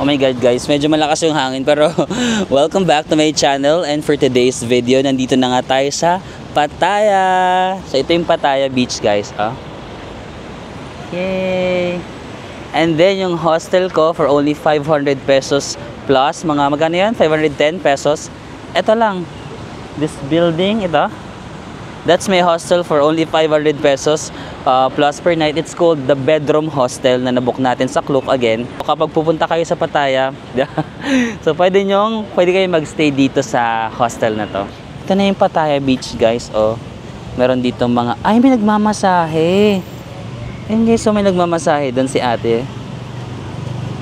Oh my god guys, medyo malakas yung hangin pero welcome back to my channel, and for today's video, nandito na nga tayo sa Pattaya. So ito yung Pattaya Beach guys, oh. Yay! And then yung hostel ko for only 500 pesos plus, mga magkano yan? 510 pesos. Ito lang, this building, ito. That's my hostel for only 500 pesos plus per night. It's called the Bedroom Hostel na nabook natin sa Klook again. Kapag pupunta kayo sa Pattaya, so pwede kayo magstay dito sa hostel na to. Ito na yung Pattaya Beach guys, oh. Meron dito mga, ay may nagmamasahe. Ayun guys, so may nagmamasahe doon si ate.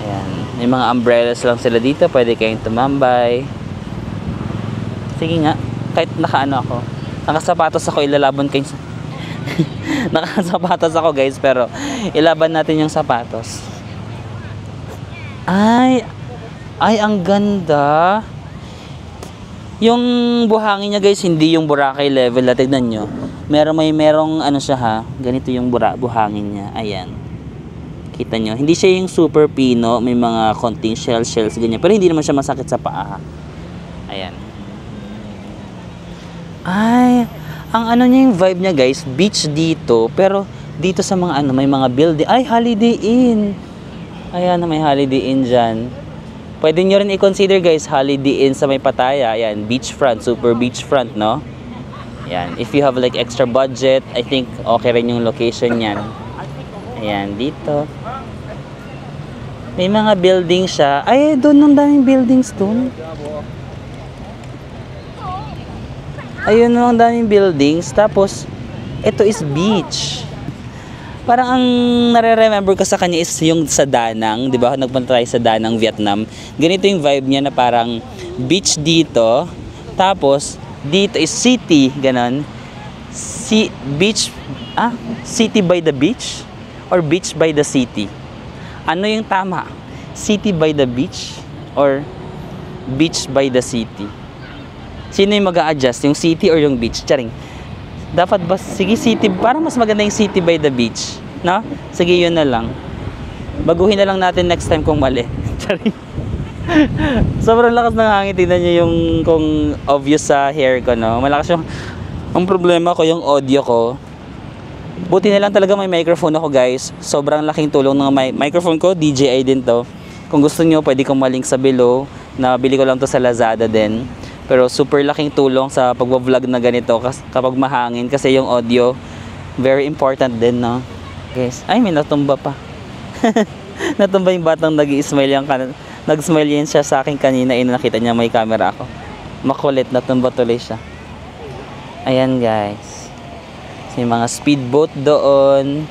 Ayan, may mga umbrellas lang sila dito, pwede kayong tumambay. Sige nga, kahit nakaano ako, nakasapatos ako, ilalaban kayo. Nakasapatos ako guys, pero ilaban natin yung sapatos. Ay, ang ganda. Yung buhangin niya guys, hindi yung Boracay level. Tignan nyo, merong ano siya ha, ganito yung buhangin niya. Ayan, kita nyo, hindi siya yung super pino, may mga konting shells ganyan, pero hindi naman siya masakit sa paa. Ayan. Ay, ang ano niya, yung vibe niya guys, beach dito, pero dito sa mga ano, may mga building. Ay, Holiday Inn. Ayan, may Holiday Inn dyan. Pwede nyo rin i-consider guys, Holiday Inn sa may Pattaya. Ayan, beachfront, super beachfront, no? Ayan, if you have like extra budget, I think okay rin yung location yan. Ayan, dito. May mga building siya. Ay, doon, ang daming buildings doon. Ayun, ang daming buildings. Tapos, ito is beach. Parang ang nare-remember ko sa kanya is yung sa Da Nang. Diba? Nagpunta tayo sa Da Nang, Vietnam. Ganito yung vibe niya na parang beach dito. Tapos, dito is city. Ganon. Beach, city by the beach? Or beach by the city? Ano yung tama? City by the beach? Or beach by the city? Sino yung mag-a-adjust? Yung city or yung beach? Charing. Dapat ba? Sige, city. Parang mas maganda yung city by the beach. No? Sige, yun na lang. Baguhin na lang natin next time kung mali. Charing. Sobrang lakas ng hangin. Tignan nyo yung kung obvious sa hair ko, no? Malakas yung... Ang problema ko, yung audio ko. Buti na lang talaga may microphone ako, guys. Sobrang laking tulong ng microphone ko. DJI din to. Kung gusto nyo, pwede kong malink sa below. Nabili ko lang to sa Lazada din. Pero super laking tulong sa pagbablog na ganito kapag mahangin, kasi yung audio very important din, no? Guys, ay may natumba pa. Natumba yung batang nag-i-smile nag-smile yan siya sa akin kanina, nakita niya may camera ako. Makulit, natumba tuloy siya. Ayan guys. May mga speedboat doon.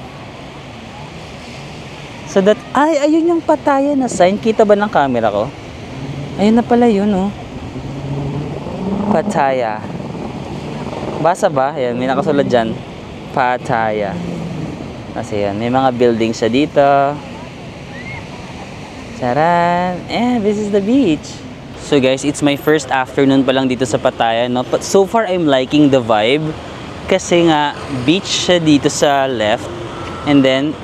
So that, ay ayun yung Pattaya na sign. Kita ba ng camera ko? Ayun na pala yun, oh. Pattaya. Basa ba? Ayan, may nakasulat dyan. Pattaya. Kasi yan, may mga buildings siya dito. Charan! This is the beach. So guys, it's my first afternoon pa lang dito sa Pattaya, no? But so far, I'm liking the vibe. Kasi nga, beach siya dito sa left. And then,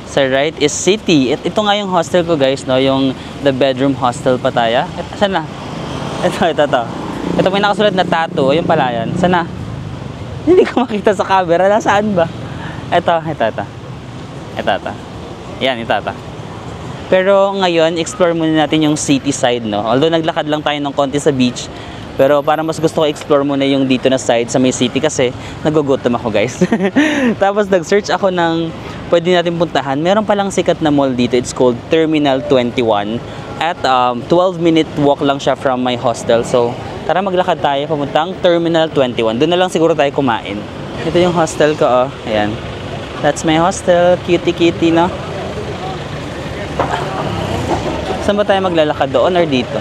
sa right is city. Ito nga yung hostel ko guys, no? Yung The Bedroom Hostel Pattaya. Saan na? Ito. Ito may nakasulat na tattoo. Ayun pala yan. Sana? Hindi ko makita sa camera. Nasaan ba? Ito. Yan, ito. Pero ngayon, explore muna natin yung city side, no? Although naglakad lang tayo ng konti sa beach, pero parang mas gusto ko explore muna yung dito na side sa may city kasi nagugutom ako, guys. Tapos nag-search ako ng pwede natin puntahan. Meron palang sikat na mall dito. It's called Terminal 21. At 12-minute walk lang siya from my hostel. So, tara maglakad tayo papuntang Terminal 21. Doon na lang siguro tayo kumain. Ito yung hostel ko, oh. Ayan. That's my hostel. Cutie, no? Saan ba tayo maglalakad? Doon or dito?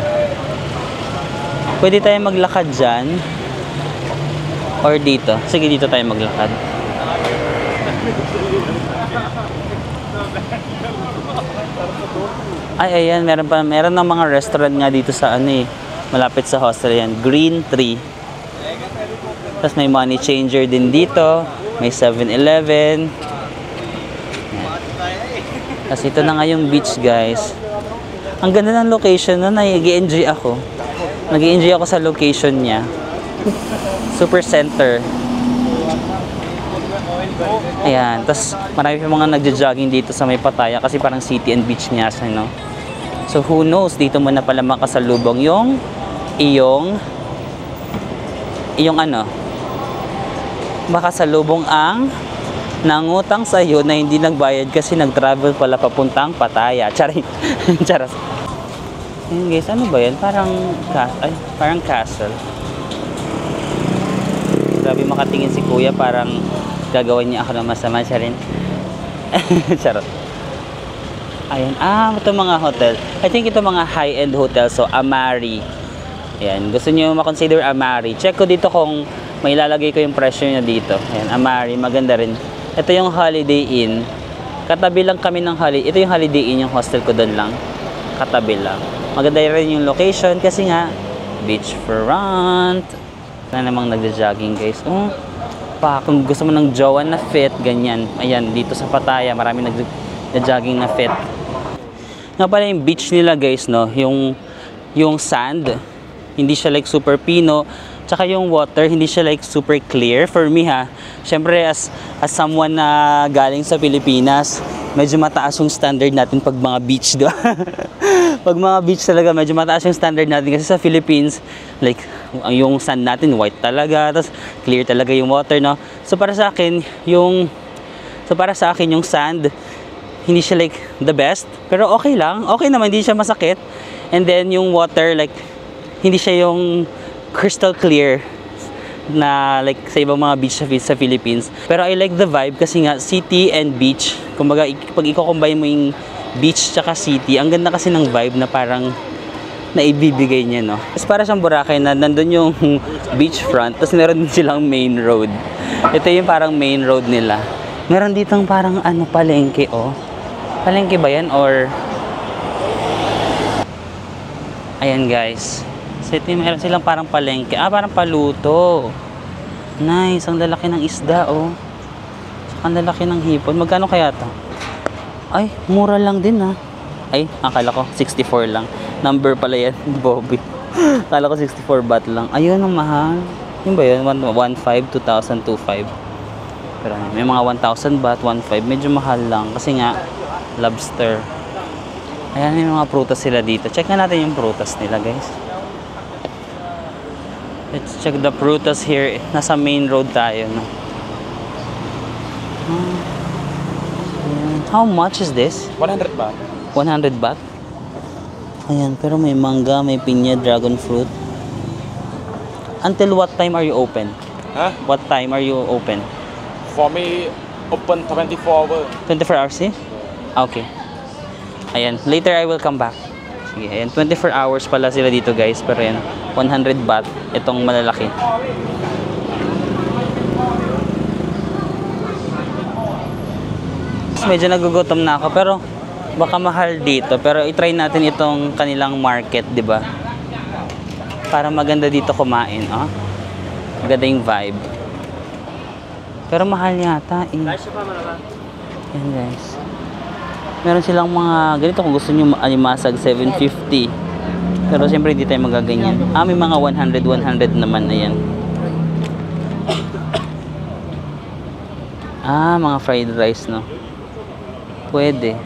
Pwede tayo maglakad dyan. Or dito. Sige, dito tayo maglakad. Ay, ayan, meron ng mga restaurant nga dito sa malapit sa hostel yan. Green Tree. Tapos may money changer din dito. May 7-Eleven. Kasi ito na nga yung beach, guys. Ang ganda ng location no, nag-i-enjoy ako. Nag-i-enjoy ako sa location niya. Super center. Ayan, tapos marami pa mga nagja-jogging dito sa may Pattaya kasi parang city and beach niya, no? So who knows, dito mo na pala makasalubong yung ano, makasalubong ang nangutang sa iyo na hindi nagbayad kasi nag-travel pala papuntang Pattaya. Charing. Charas. Ayun guys, ano ba yan? Parang castle. Grabe makatingin si kuya, parang gagawin niya ako ng masama. Charing. Charot. Ayan. Ito mga hotel. I think ito mga high-end hotel. So, Amari. Ayan. Gusto niyo makonsider Amari. Check ko dito kung may ilalagay ko yung presyo niya dito. Ayan. Amari. Maganda rin. Ito yung Holiday Inn. Katabi lang kami ng Holiday. Ito yung Holiday Inn. Yung hostel ko doon lang. Katabi lang. Maganda rin yung location kasi nga beachfront. Na namang nagja-jogging guys. Kung gusto mo ng jowa na fit, ganyan. Ayan. Dito sa Pattaya. Marami nagja-jogging na fit. Nga pala yung beach nila guys, no? Yung sand, hindi siya like super pino. Tsaka yung water, hindi siya like super clear. For me ha, syempre as someone na galing sa Pilipinas, medyo mataas yung standard natin pag mga beach, di ba? Pag mga beach talaga, medyo mataas yung standard natin. Kasi sa Philippines, like, yung sand natin, white talaga. Tapos, clear talaga yung water, no? So, para sa akin, yung sand, hindi siya like the best. Pero okay lang. Okay naman, hindi siya masakit. And then, yung water, like, hindi siya yung crystal clear na like sa ibang mga beach sa Philippines. Pero I like the vibe kasi nga city and beach. Kumbaga pag i-combine mo yung beach tsaka city, ang ganda kasi ng vibe na parang naibibigay niya, no? Tapos para siyang Boracay na nandun yung beachfront, tapos meron din silang main road. Ito yung parang main road nila. Meron ditong parang palengke, oh. Palengke ba yan or ayan guys. So ito yung meron silang parang palengke. Parang paluto. Nice. Ang lalaki ng isda, oh. Ang lalaki ng hipon. Magkano kaya ito? Ay, mura lang din, ha. Ay, akala ko 64 lang. Number pala yan, Bobby. Akala ko 64 baht lang. Ayun, ang mahal. Yun ba yun? 1.5, 2,000, 2.5. Pero may mga 1,000 baht, 1.5. Medyo mahal lang. Kasi nga, lobster. Ayan, may mga prutas sila dito. Check na natin yung prutas nila, guys. Let's check the prutas here. Nasa main road tayo, no? How much is this? 100 baht. 100 baht? Ayan, pero may mangga, may pinya, dragon fruit. Until what time are you open? Huh? What time are you open? For me, open 24 hours. 24 hours, eh? Okay. Ayan, later I will come back. Sige, ayan, 24 hours pala sila dito guys, pero ayan, 100 baht, itong malalaki. Medyo nagugutom na ako, pero baka mahal dito. Pero i-try natin itong kanilang market, di ba? Para maganda dito kumain, oh. Maganda yung vibe. Pero mahal yata, eh. Ayan guys. Meron silang mga ganito kung gusto nyo alimasag 750. Pero siyempre hindi tayo magaganyan. May mga 100 naman. Ayan. Mga fried rice, no? Pwede.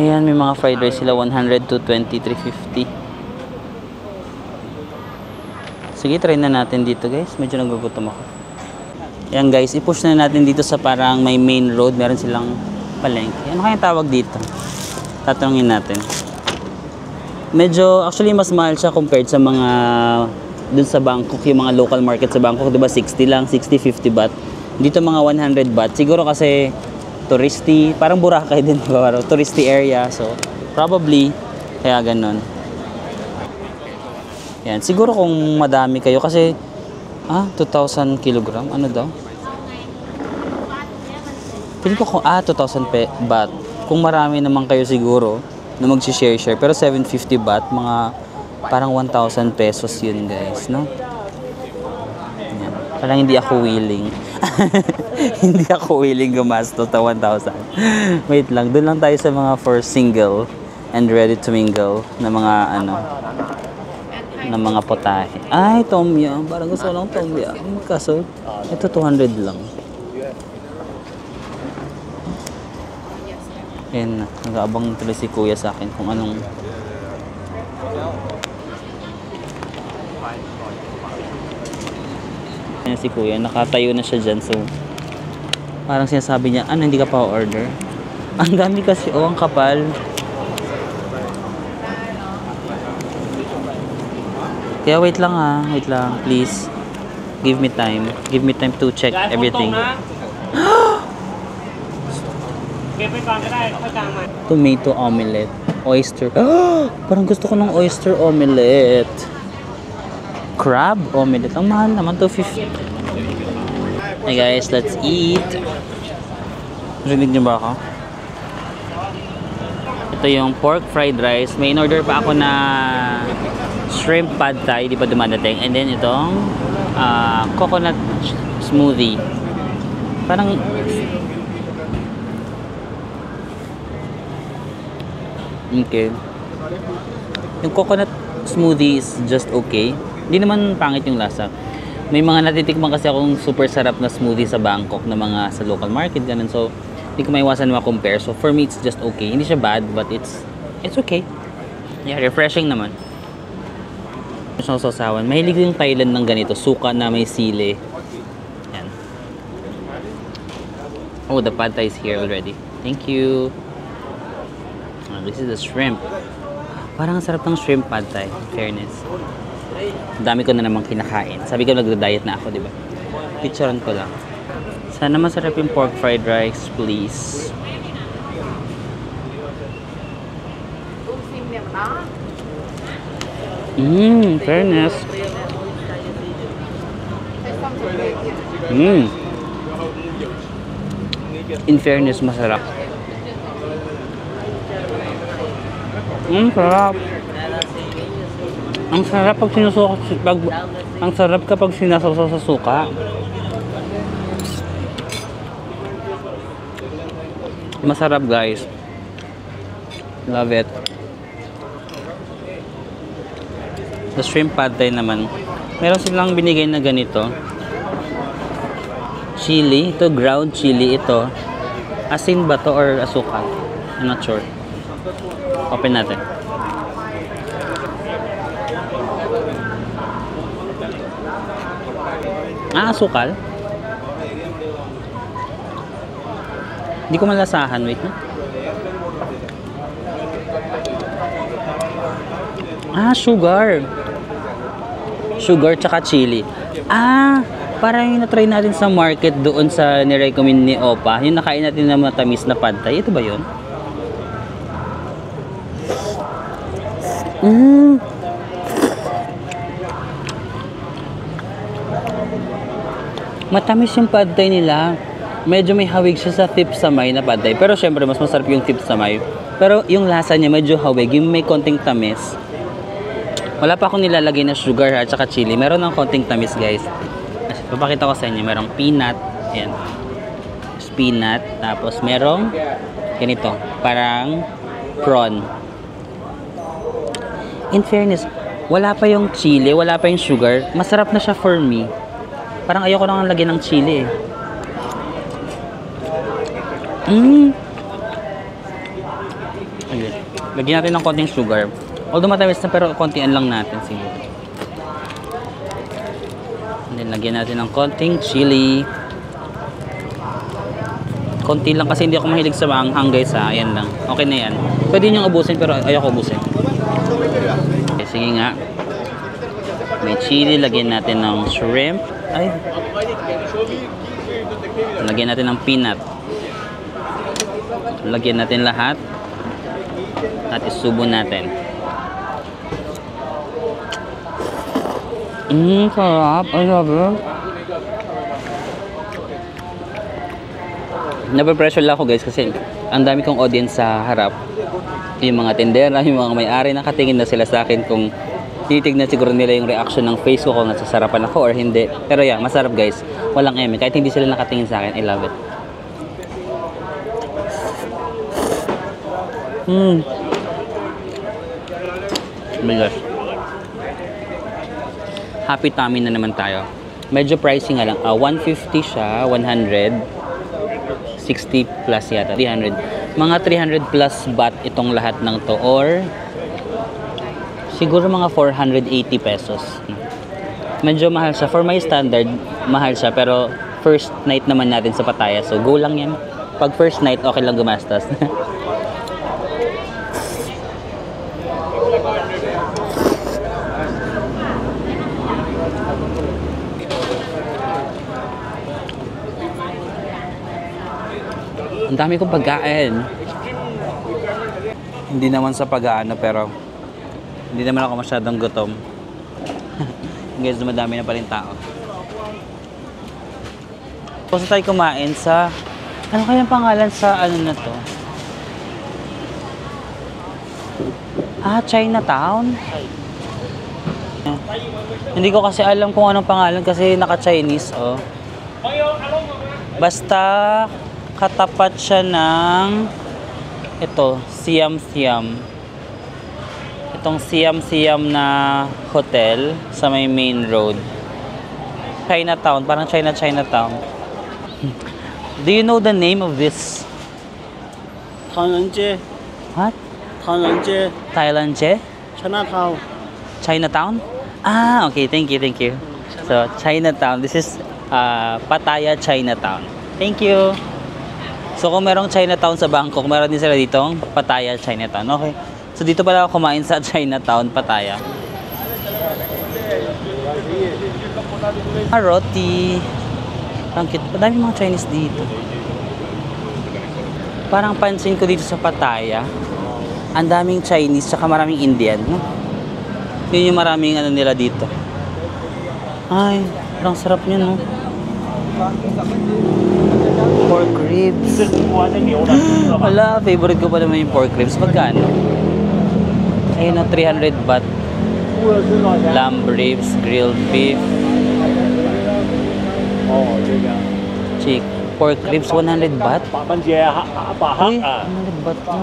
Ayan, may mga fried rice sila. 100, 220, 350. Sige, try na natin dito guys. Medyo nagugutom ako. Ayan guys, i-push na natin dito sa parang may main road. Meron silang palengke. Ano kaya tawag dito? Tatanungin natin. Medyo, actually mas mahal siya compared sa mga dun sa Bangkok, yung mga local market sa Bangkok, diba 60 lang, 60, 50 baht. Dito mga 100 baht. Siguro kasi touristy, parang Boracay din, diba? Touristy area. So, probably, kaya ganun. Yan, siguro kung madami kayo kasi 2,000 kilogram. Ano daw? Pili ko kung 2,000 baht. Kung marami naman kayo siguro na mag-share. Pero 750 baht, mga parang 1,000 pesos yun guys, no? Yan. Parang hindi ako willing. Hindi ako willing gumasto ta 1,000. Wait lang, doon lang tayo sa mga for single and ready to mingle na mga ano, na mga potahe. Ay, tom yum. Parang gusto ko lang tom yum. Kaso, ito 200 lang. Ayan na, nag-aabang tuloy si kuya sa akin kung anong... Ayan si kuya, nakatayo na siya dyan, so... Parang sinasabi niya, ano, hindi ka pa order? Ang dami kasi, oh, ang kapal. Kaya wait lang ha, wait lang, please. Give me time. Give me time to check everything. Tomato omelette. Oyster. Parang gusto ko ng oyster omelette. Crab omelette. Ang mahal naman, 250. Hey guys, let's eat. Rinig niyo ba ako? Ito yung pork fried rice. May in-order pa ako na shrimp pad thai, di pa dumadating. And then itong coconut smoothie. Parang okay. Yung coconut smoothie is just okay. Hindi naman pangit yung lasa. May mga natitikman kasi akong super sarap na smoothie sa Bangkok na mga sa local market ganun. So, hindi ko maiwasan na ma-compare. So, for me, it's just okay. Hindi siya bad, but it's okay. Yeah, refreshing naman. Gusto ko sausawan. Mahilig yung Thailand ng ganito. Suka na may sili. Yan. Oh, the pad thai is here already. Thank you. This is the shrimp. Parang ang sarap ng shrimp pad thai. Fairness. Dami ko na namang kinakain. Sabi ko nagda-diet na ako, di ba? Picturean ko lang. Sana masarap yung pork fried rice, please. Fairness. In fairness, masarap. Sarap. Ang sarap pag sinusuka, ang sarap kapag sinasawsaw sa suka. Masarap, guys. Love it. The shrimp pad thai naman. Meron silang binigay na ganito. Chili. Ito, ground chili ito. Asin ba to or asukal? I'm not sure. Open natin. Asukal? Hindi ko malasahan. Wait na. Sugar. Sugar tsaka chili. Parang yung na-try natin sa market doon sa nirecommend ni Opa. Yung nakain natin na matamis na pad thai. Ito ba yun? Matamis yung pad thai nila. Medyo may hawig siya sa tip samay na pad thai. Pero syempre, mas masarap yung tip samay. Pero yung lasa niya medyo hawig. Yung may konting tamis. Wala pa akong nilalagay na sugar at saka chili. Meron ng konting tamis, guys. Papakita ko sa inyo. Merong peanut. Ayan. Peanut. Tapos merong ganito. Parang prawn. In fairness, wala pa yung chili. Wala pa yung sugar. Masarap na siya for me. Parang ayoko nang lagyan ng chili eh. Ayun. Lagyan natin ng konting sugar. Although matamis na pero kontian lang natin siguro. And then lagyan natin ng konting chili. Konti lang kasi hindi ako mahilig sa maanghang guys ha. Ayan lang. Okay na yan. Pwede niyong ubusin pero ayoko ubusin. Okay, sige nga. May chili. Lagyan natin ng shrimp. Ay. Lagyan natin ng peanut. Lagyan natin lahat. At isubo natin. Sarap. I love it. Nape-pressure lang ako guys kasi ang dami kong audience sa harap. Yung mga tindera, yung mga may-ari, nakatingin na sila sa akin kung Titignan siguro nila yung reaction ng face ko kung nasasarapan ako or hindi. Pero yeah, masarap guys. Walang eme. Kahit hindi sila nakatingin sa akin, I love it. Oh my gosh. Happy tummy na naman tayo. Medyo pricey nga lang. 150 siya, 100. 60 plus yata, 300. Mga 300 plus baht itong lahat ng to or siguro mga 480 pesos. Medyo mahal siya. For my standard, mahal siya. Pero first night naman natin sa Pattaya. So go lang yan. Pag first night, okay lang gumastos. Ang dami kong pagkain. Hindi naman sa pag-aano pero hindi naman ako masyadong gutom. Guys, dumadami na pa rin tao. Tapos tayo kumain sa ano kayang pangalan sa ano na to? Chinatown? Hindi ko kasi alam kung anong pangalan kasi naka-Chinese, oh. Basta katapat siya ng ito, Siam Siam. Itong Siam Siam na hotel sa may main road. Chinatown, parang Chinatown. Do you know the name of this? Thailand What? Thailand Chinatown. Chinatown? Okay, thank you. So, Chinatown. This is Pattaya Chinatown. Thank you. So kung merong Chinatown sa Bangkok, meron din sila ditong Pattaya Chinatown. Okay. So dito pala ako kumain sa Chinatown, Pattaya. Roti. Ang cute. Madami mga Chinese dito. Parang pansin ko dito sa Pattaya, ang daming Chinese tsaka maraming Indian. No? Yun yung maraming ano nila dito. Ay, parang sarap niya, no? Pork ribs. Wala, favorite ko pa naman yung pork ribs. Magkano? Ayun na, 300 baht. Lamb ribs, grilled beef. Chick. Pork ribs, 100 baht? Uy, 100 baht lang.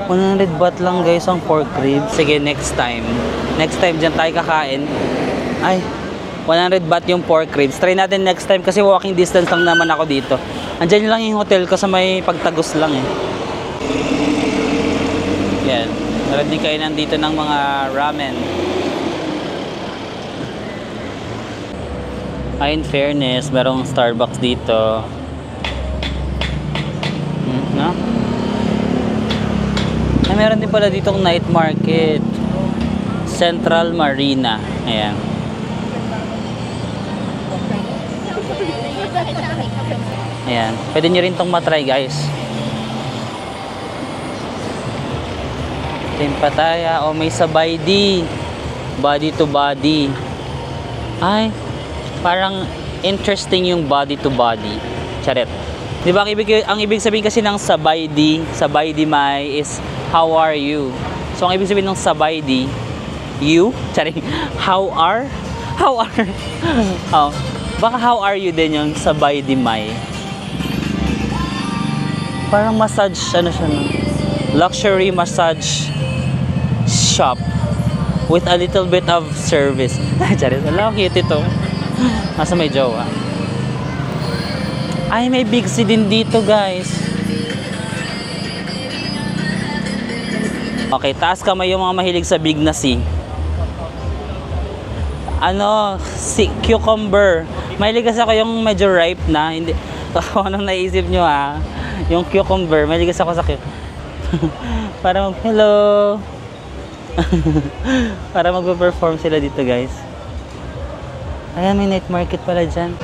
100 baht lang guys ang pork ribs. Sige, next time. Next time dyan tayo kakain. Ay, 100 baht yung pork ribs. Try natin next time kasi walking distance lang naman ako dito. Andyan lang yung hotel ko sa may Pagtagos lang eh. Yan. Meron din kayo nandito ng mga ramen. In fairness, merong Starbucks dito. No? Ay, meron din pala ditong night market. Central Marina. Ayan. Ayan. Pwede nyo rin itong matry guys. Ito yung Pattaya. O may sabay di. Body to body. Ay. Parang interesting yung body to body. Charet. Di ba ang ibig sabihin kasi ng sabay di may is how are you? So ang ibig sabihin ng sabay di, you? Charet. How are? Oh. Baka how are you din yung sabay di may. Parang massage, ano siya no? Luxury massage shop with a little bit of service. Charet. Wala, cute ito. Nasa may jowa. Ay, may Big C din dito guys. Okay, taas kamay yung mga mahilig sa big na C. Ano, cucumber. Mahilig kasi ako yung medyo ripe na. Hindi, anong naisip nyo ha? Yung cucumber, mahilig kasi ako sa para hello. Para magpe-perform sila dito guys. Ayan, may night market pala dyan.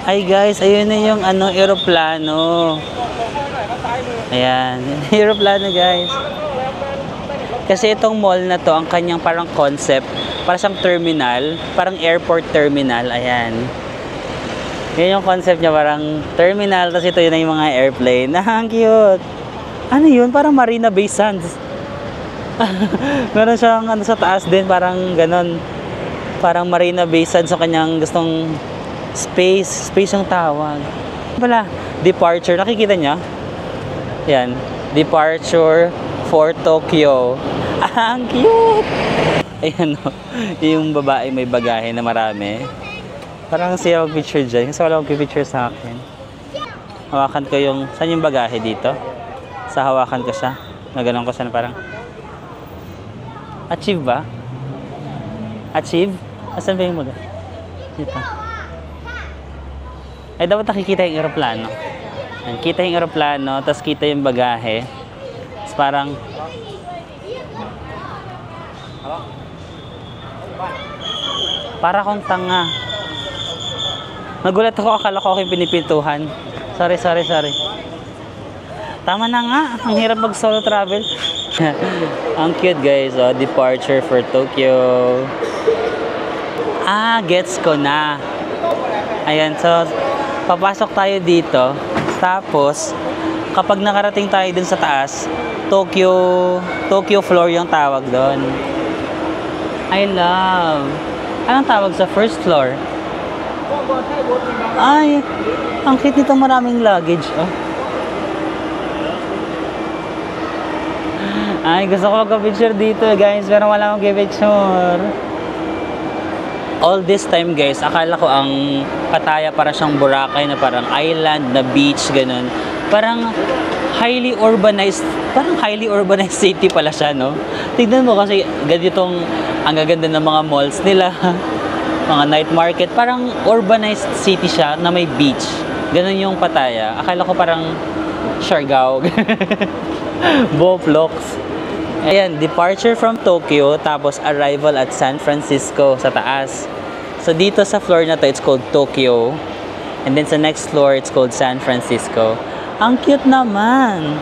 Ay guys, ayun na yung ano, aeroplano. Ayan, aeroplano guys. Kasi itong mall na to, ang kanyang parang concept, para siyang terminal, parang airport terminal. Ayan. Yan yung concept niya, parang terminal, tapos ito yun na yung mga airplane. Ang cute. Ano yun? Parang Marina Bay Sands. Meron siyang ano sa taas din, parang ganon. Parang Marina Bay Sands sa kanyang gustong space. Space yung tawag. Wala, departure. Nakikita niya? Yan. Departure for Tokyo. Ah, ang cute! Ayan o. Yung babae may bagahe na marami. Parang siya mag-picture dyan. Kasi wala mag-picture sa akin. Hawakan ko yung... Saan yung bagahe dito? Sa hawakan ko siya. Naganon ko siya na parang... Achieve ba? Achieve? Asan ba yung bagahe? Dito. Ay, dapat nakikita yung aeroplano. Kita yung aeroplano, tapos kita yung bagahe. Tapos parang... Para akong tanga. Nagulat ako, akala ko yung pinipintuhan. Sorry. Tama na nga, ang hirap mag solo travel. Ang cute guys, oh, departure for Tokyo. Ah, gets ko na. Ayan, so papasok tayo dito. Tapos, kapag nakarating tayo dun sa taas, Tokyo floor yung tawag doon. I love. Anong tawag sa first floor? Ay, ang cute nito, maraming luggage. Oh. Ay, gusto ko magka-picture dito guys, pero wala akong picture. All this time guys, akala ko ang Pattaya para siyang Boracay na parang island na beach, ganun. Parang highly urbanized city pala siya, no? Tignan mo kasi ganitong ang gaganda ng mga malls nila, mga night market, parang urbanized city siya na may beach. Ganun yung Pattaya. Akala ko parang Siargao. Boplox. Ayan, departure from Tokyo, tapos arrival at San Francisco sa taas. So dito sa floor na to, it's called Tokyo. And then sa next floor, it's called San Francisco. Ang cute naman.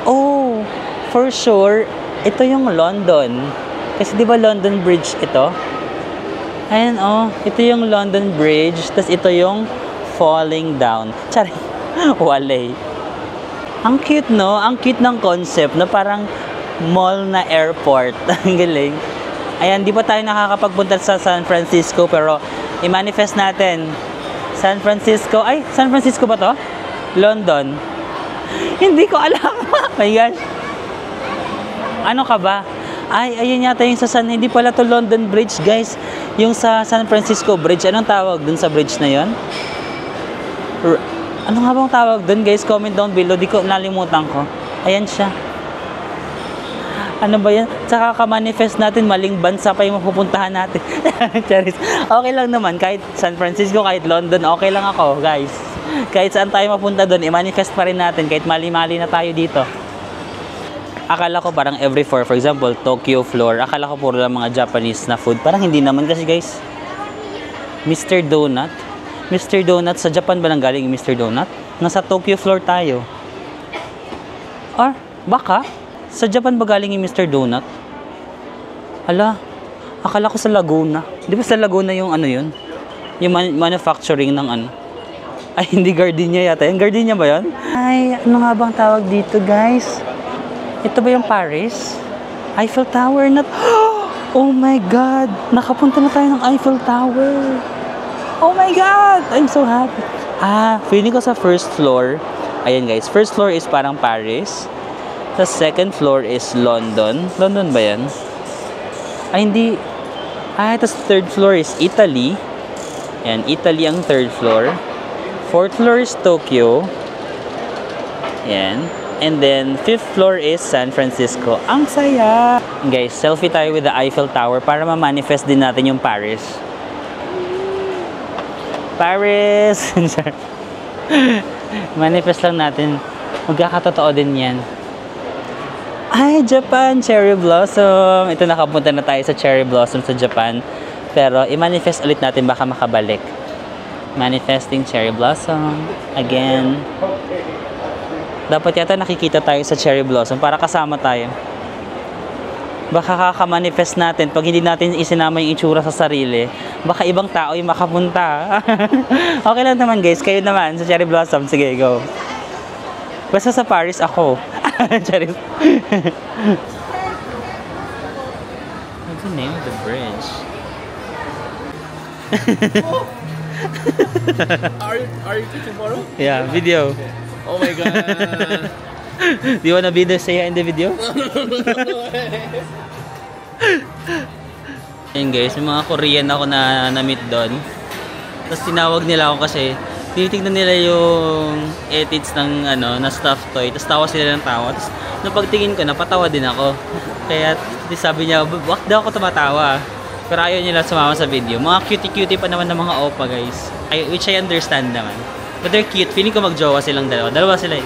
Oh, for sure, ito yung London. Kasi di ba London Bridge ito? Ayan, oh, ito yung London Bridge, tapos ito yung falling down. Tsari, walay. Ang cute, no? Ang cute ng concept na parang mall na airport. Ang galing. Ayan, di pa tayo nakakapagpunta sa San Francisco, pero i-manifest natin. San Francisco, ay, San Francisco ba to? London. Hindi ko alam. Oh my gosh. Ano ka ba? Ay, ayun yata yung sa San, hindi pala to London Bridge, guys. Yung sa San Francisco Bridge, anong tawag dun sa bridge na yon? Ano nga bang tawag dun, guys? Comment down below. Di ko nalimutan ko. Ayan siya. Ano ba yan? Tsaka ka-manifest natin, maling bansa pa yung mapupuntahan natin. Charis. Okay lang naman. Kahit San Francisco, kahit London, okay lang ako, guys. Kahit saan tayo mapunta doon, i-manifest pa rin natin. Kahit mali-mali na tayo dito. Akala ko parang every floor, for example, Tokyo floor, akala ko puro lang mga Japanese na food. Parang hindi naman kasi, guys. Mr. Donut. Mr. Donut, sa Japan ba nang galing yung Mr. Donut? Nasa Tokyo floor tayo. Or, baka? Sa Japan ba galing yung Mr. Donut? Ala, akala ko sa Laguna. Di ba sa Laguna yung ano yun? Yung manufacturing ng ano? Ay, hindi gardenia yata. Yung gardenia ba yun? Ay, ano nga bang tawag dito, guys? Ito ba yung Paris? Eiffel Tower na... Oh my God! Nakapunta na tayo ng Eiffel Tower! Oh my God! I'm so happy. Ah, feeling ko sa first floor. Ayan guys, first floor is parang Paris. Sa second floor is London. London ba yan? Ay, hindi. Ah, tapos third floor is Italy. Ayan, Italy ang third floor. Fourth floor is Tokyo. Ayan. And then, fifth floor is San Francisco. Ang saya! Guys, selfie tayo with the Eiffel Tower para ma-manifest din natin yung Paris. Paris! Manifest lang natin. Magkakatotoo din yan. Ay, Japan! Cherry Blossom! Ito, nakapunta na tayo sa Cherry Blossom sa Japan. Pero, i-manifest ulit natin baka makabalik. Manifesting Cherry Blossom. Again. Dapat yata nakikita tayo sa Cherry Blossom para kasama tayo. Baka kaka-manifest natin pag hindi natin isinama yung itsura sa sarili. Baka ibang tao yung makapunta. Okay lang naman guys. Kayo naman sa Cherry Blossom. Sige, go. Basta sa Paris ako. Cherry. What's the name of the bridge? Are you teaching tomorrow? Yeah, video. Oh my god. Do you wanna be the say in the video? Ayun guys, may mga Korean ako na na-meet doon. Tapos tinawag nila ako kasi tinitignan nila yung edits ng na stuffed toy. Tapos tawa sila ng tawa. Tapos nung pagtingin ko, napatawa din ako. Kaya sabi niya, wag daw ako tumatawa. Pero ayaw nila sumama sa video. Mga cutie-cutie pa naman ng mga opa guys. Which I understand naman. But they're cute. Feeling ko magjowa silang dalawa. Dalawa sila eh.